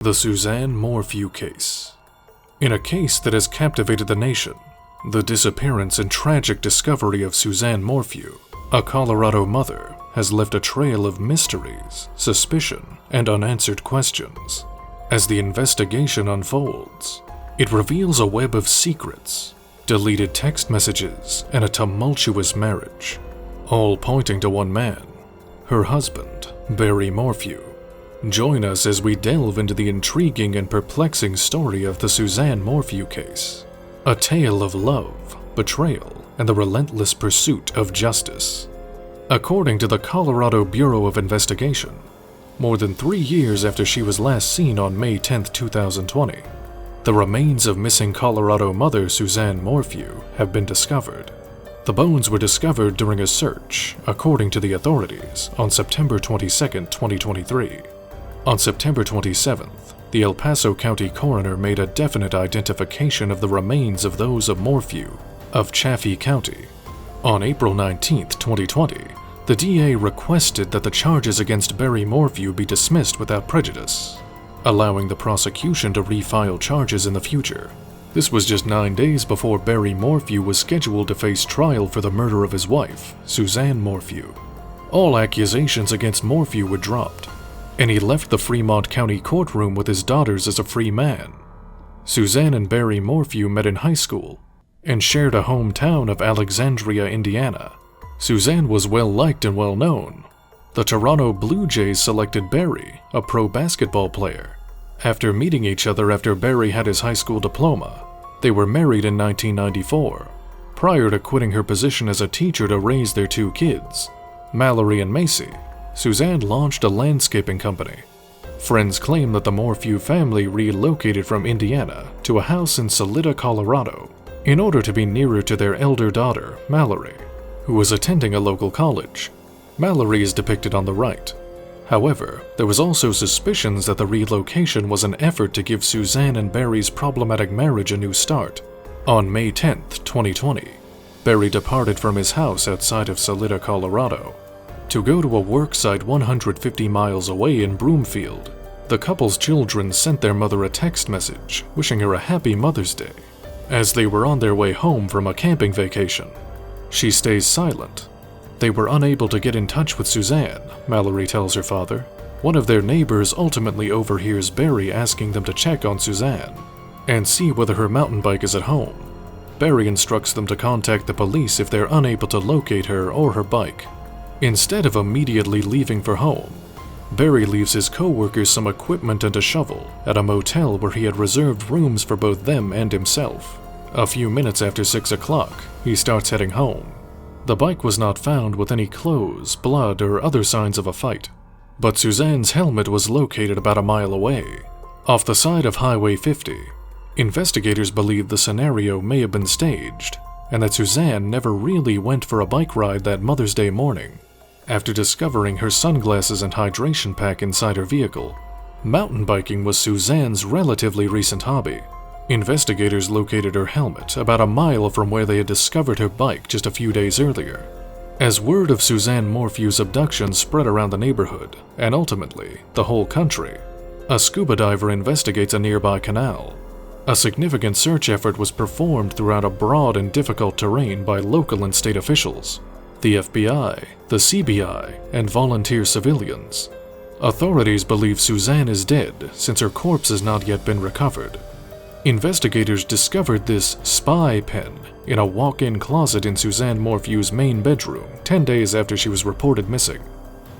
The Suzanne Morphew case. In a case that has captivated the nation, the disappearance and tragic discovery of Suzanne Morphew, a Colorado mother, has left a trail of mysteries, suspicion, and unanswered questions. As the investigation unfolds, it reveals a web of secrets, deleted text messages, and a tumultuous marriage, all pointing to one man, her husband, Barry Morphew. Join us as we delve into the intriguing and perplexing story of the Suzanne Morphew case, a tale of love, betrayal, and the relentless pursuit of justice. According to the Colorado Bureau of Investigation, more than 3 years after she was last seen on May 10, 2020, the remains of missing Colorado mother Suzanne Morphew have been discovered. The bones were discovered during a search, according to the authorities, on September 22, 2023. On September 27th, the El Paso County coroner made a definite identification of the remains of those of Morphew of Chaffee County. On April 19, 2020, the DA requested that the charges against Barry Morphew be dismissed without prejudice, allowing the prosecution to refile charges in the future. This was just 9 days before Barry Morphew was scheduled to face trial for the murder of his wife, Suzanne Morphew. All accusations against Morphew were dropped, and he left the Fremont County courtroom with his daughters as a free man. Suzanne and Barry Morphew met in high school and shared a hometown of Alexandria, Indiana. Suzanne was well-liked and well-known. The Toronto Blue Jays selected Barry, a pro basketball player. After meeting each other after Barry had his high school diploma, they were married in 1994, prior to quitting her position as a teacher to raise their 2 kids, Mallory and Macy. Suzanne launched a landscaping company. Friends claim that the Morphew family relocated from Indiana to a house in Salida, Colorado, in order to be nearer to their elder daughter, Mallory, who was attending a local college. Mallory is depicted on the right. However, there was also suspicions that the relocation was an effort to give Suzanne and Barry's problematic marriage a new start. On May 10, 2020, Barry departed from his house outside of Salida, Colorado, to go to a work site 150 miles away in Broomfield. The couple's children sent their mother a text message wishing her a happy Mother's Day as they were on their way home from a camping vacation. She stays silent. They were unable to get in touch with Suzanne, Mallory tells her father. One of their neighbors ultimately overhears Barry asking them to check on Suzanne and see whether her mountain bike is at home. Barry instructs them to contact the police if they're unable to locate her or her bike. Instead of immediately leaving for home, Barry leaves his co-workers some equipment and a shovel at a motel where he had reserved rooms for both them and himself. A few minutes after 6 o'clock, he starts heading home. The bike was not found with any clothes, blood, or other signs of a fight, but Suzanne's helmet was located about a mile away, off the side of Highway 50. Investigators believe the scenario may have been staged, and that Suzanne never really went for a bike ride that Mother's Day morning. After discovering her sunglasses and hydration pack inside her vehicle, mountain biking was Suzanne's relatively recent hobby. Investigators located her helmet about a mile from where they had discovered her bike just a few days earlier. As word of Suzanne Morphew's abduction spread around the neighborhood, and ultimately the whole country, a scuba diver investigates a nearby canal. A significant search effort was performed throughout a broad and difficult terrain by local and state officials, the FBI, the CBI, and volunteer civilians. Authorities believe Suzanne is dead since her corpse has not yet been recovered. Investigators discovered this spy pen in a walk-in closet in Suzanne Morphew's main bedroom 10 days after she was reported missing.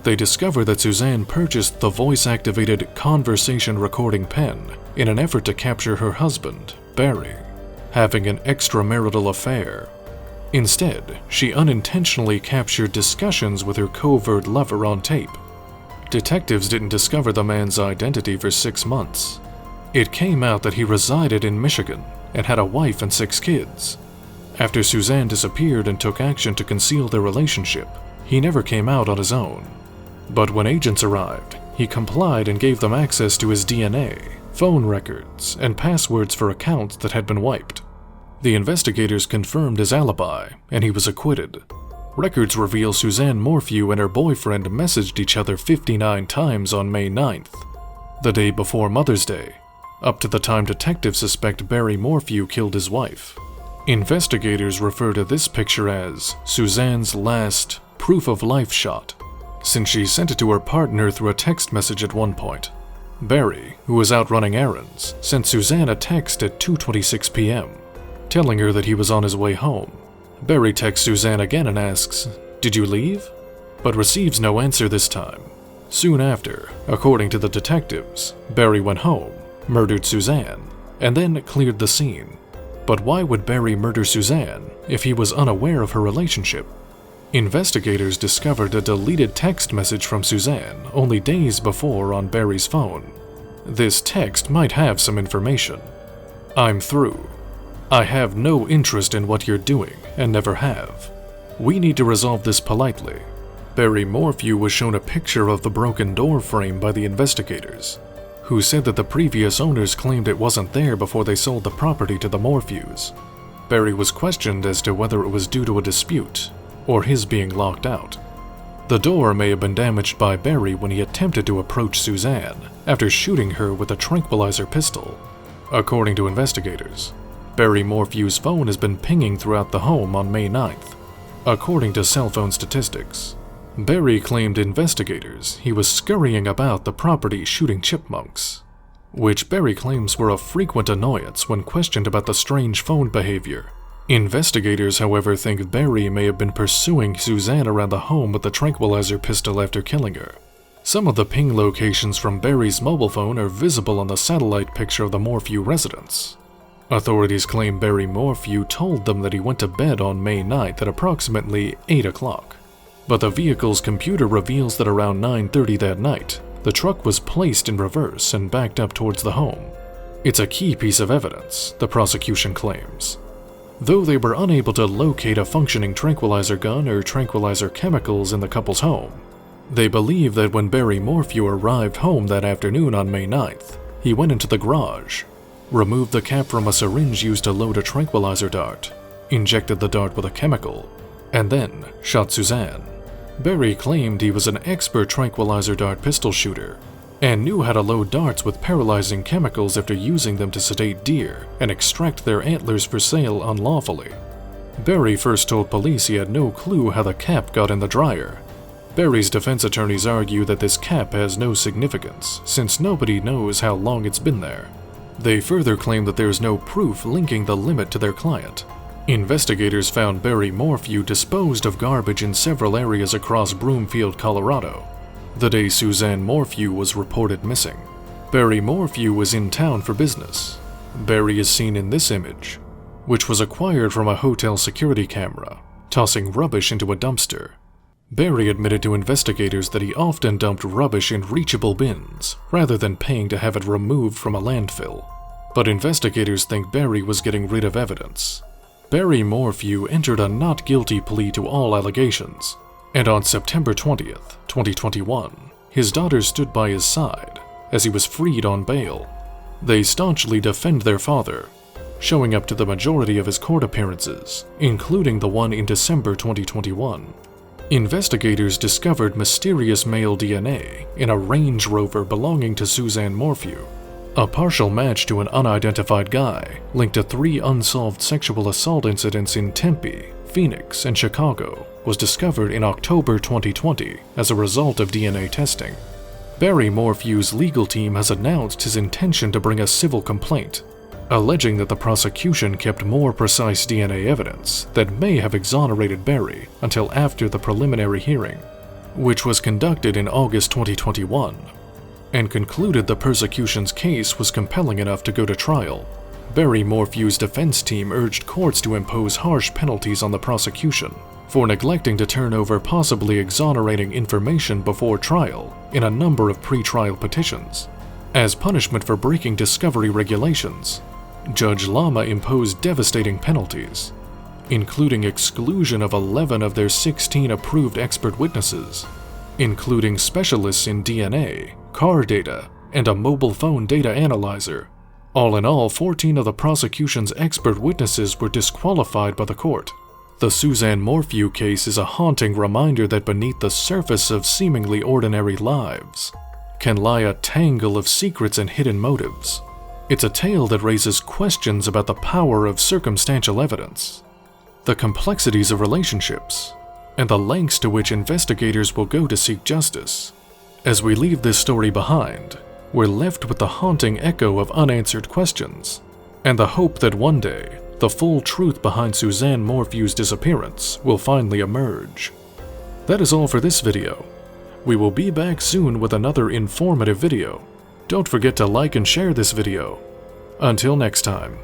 They discovered that Suzanne purchased the voice-activated conversation recording pen in an effort to capture her husband, Barry, having an extramarital affair. Instead, she unintentionally captured discussions with her covert lover on tape. Detectives didn't discover the man's identity for 6 months. It came out that he resided in Michigan and had a wife and 6 kids. After Suzanne disappeared and took action to conceal their relationship, he never came out on his own. But when agents arrived, he complied and gave them access to his DNA, phone records, and passwords for accounts that had been wiped. The investigators confirmed his alibi, and he was acquitted. Records reveal Suzanne Morphew and her boyfriend messaged each other 59 times on May 9th. the day before Mother's Day, up to the time detectives suspect Barry Morphew killed his wife. Investigators refer to this picture as Suzanne's last proof-of-life shot, since she sent it to her partner through a text message at one point. Barry, who was out running errands, sent Suzanne a text at 2:26 p.m., telling her that he was on his way home. Barry texts Suzanne again and asks, "Did you leave?" but receives no answer this time. Soon after, according to the detectives, Barry went home, murdered Suzanne, and then cleared the scene. But why would Barry murder Suzanne if he was unaware of her relationship? Investigators discovered a deleted text message from Suzanne only days before on Barry's phone. This text might have some information. "I'm through. I have no interest in what you're doing and never have. We need to resolve this politely." Barry Morphew was shown a picture of the broken door frame by the investigators, who said that the previous owners claimed it wasn't there before they sold the property to the Morphews. Barry was questioned as to whether it was due to a dispute or his being locked out. The door may have been damaged by Barry when he attempted to approach Suzanne after shooting her with a tranquilizer pistol. According to investigators, Barry Morphew's phone has been pinging throughout the home on May 9th. According to cell phone statistics, Barry claimed investigators he was scurrying about the property shooting chipmunks, which Barry claims were a frequent annoyance when questioned about the strange phone behavior. Investigators, however, think Barry may have been pursuing Suzanne around the home with the tranquilizer pistol after killing her. Some of the ping locations from Barry's mobile phone are visible on the satellite picture of the Morphew residence. Authorities claim Barry Morphew told them that he went to bed on May 9th at approximately 8 o'clock. But the vehicle's computer reveals that around 9:30 that night, the truck was placed in reverse and backed up towards the home. It's a key piece of evidence, the prosecution claims. Though they were unable to locate a functioning tranquilizer gun or tranquilizer chemicals in the couple's home, they believe that when Barry Morphew arrived home that afternoon on May 9th, he went into the garage, removed the cap from a syringe used to load a tranquilizer dart, injected the dart with a chemical, and then shot Suzanne. Barry claimed he was an expert tranquilizer dart pistol shooter and knew how to load darts with paralyzing chemicals after using them to sedate deer and extract their antlers for sale unlawfully. Barry first told police he had no clue how the cap got in the dryer. Barry's defense attorneys argue that this cap has no significance since nobody knows how long it's been there. They further claim that there is no proof linking the limit to their client. Investigators found Barry Morphew disposed of garbage in several areas across Broomfield, Colorado, the day Suzanne Morphew was reported missing. Barry Morphew was in town for business. Barry is seen in this image, which was acquired from a hotel security camera, tossing rubbish into a dumpster. Barry admitted to investigators that he often dumped rubbish in reachable bins rather than paying to have it removed from a landfill. But investigators think Barry was getting rid of evidence. Barry Morphew entered a not guilty plea to all allegations, and on September 20th, 2021, his daughters stood by his side as he was freed on bail. They staunchly defend their father, showing up to the majority of his court appearances, including the one in December 2021. Investigators discovered mysterious male DNA in a Range Rover belonging to Suzanne Morphew. A partial match to an unidentified guy linked to 3 unsolved sexual assault incidents in Tempe, Phoenix, and Chicago was discovered in October 2020 as a result of DNA testing. Barry Morphew's legal team has announced his intention to bring a civil complaint, alleging that the prosecution kept more precise DNA evidence that may have exonerated Barry until after the preliminary hearing, which was conducted in August 2021. And concluded the prosecution's case was compelling enough to go to trial. Barry Morphew's defense team urged courts to impose harsh penalties on the prosecution for neglecting to turn over possibly exonerating information before trial in a number of pre-trial petitions. As punishment for breaking discovery regulations, Judge Lama imposed devastating penalties, including exclusion of 11 of their 16 approved expert witnesses, including specialists in DNA, car data, and a mobile phone data analyzer. All in all, 14 of the prosecution's expert witnesses were disqualified by the court. The Suzanne Morphew case is a haunting reminder that beneath the surface of seemingly ordinary lives, can lie a tangle of secrets and hidden motives. It's a tale that raises questions about the power of circumstantial evidence, the complexities of relationships, and the lengths to which investigators will go to seek justice. As we leave this story behind, we're left with the haunting echo of unanswered questions, and the hope that one day, the full truth behind Suzanne Morphew's disappearance will finally emerge. That is all for this video. We will be back soon with another informative video. Don't forget to like and share this video. Until next time.